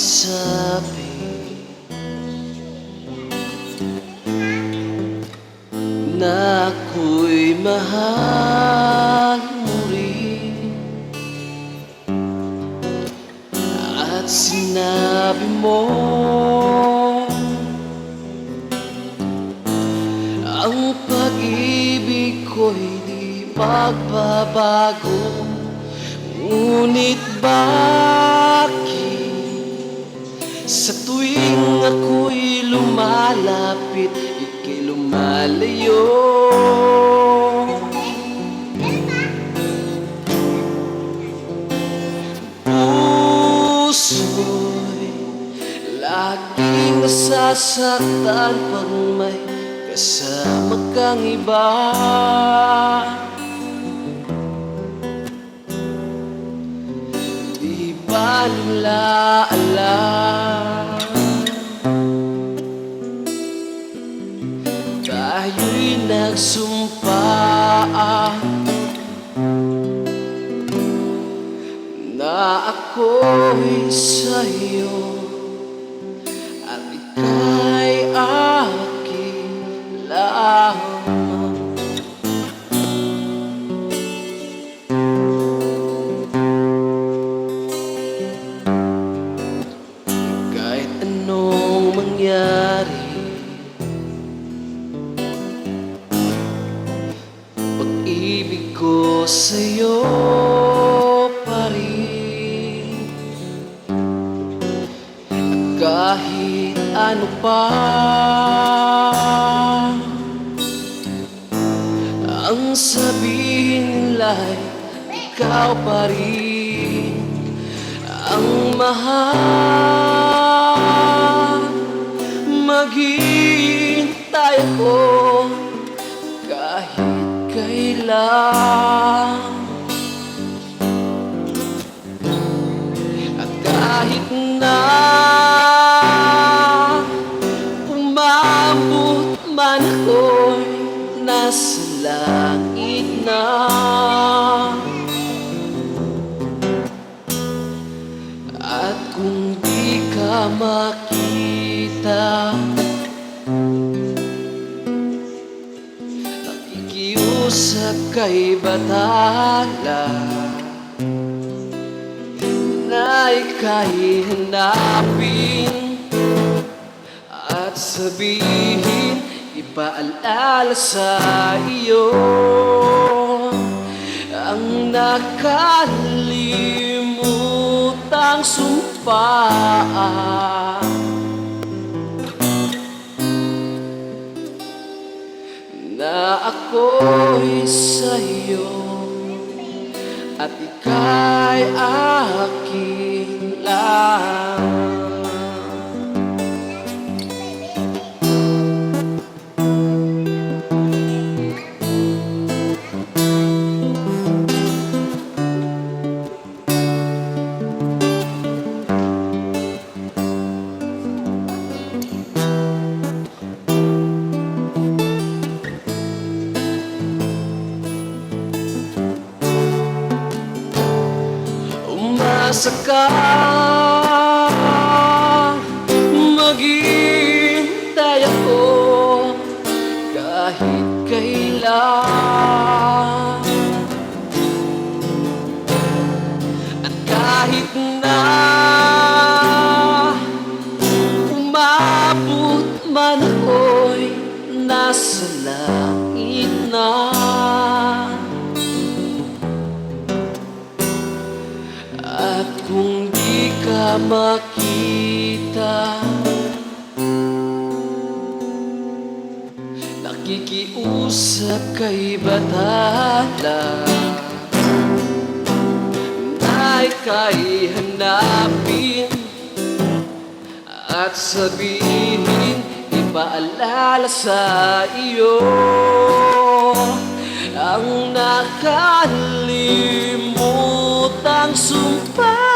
nagsabi na ako'y mahal mo rin, at sinabi mo ang pag-ibig ko'y di magbabago. Ngunit bakit sa tuwing ako'y lumalapit, ika'y lumalayo? Puso'y laging nasasaktan pag may kasama kang iba. Di ba nila alam tayo'y nagsumpa na ako'y sa'yo at ika'y akin lamang. Kahit anong mangyari, pag-ibig ko sa'yo pa rin. At kahit ano pa ang sabihin nila'y ikaw pa rin ang mahal. Maghihintay ako kahit kailan, at kahit na umabot man ako'y nasa langit na, at kung di ka makita, nakikiusap kay batala na ika'y hanapin at sabihin, ipaalala sa iyo ang nakalimutang sumpa na ako'y sa'yo at ika'y akin lang. Umasa ka, maghihintay ako kahit kailan, at kahit na umabot man ako'y nasa langit na, at kung di ka makita, nakikiusap kay batala na ika'y hanapin at sabihin, ipaalala sa iyo ang nakalimutang sumpa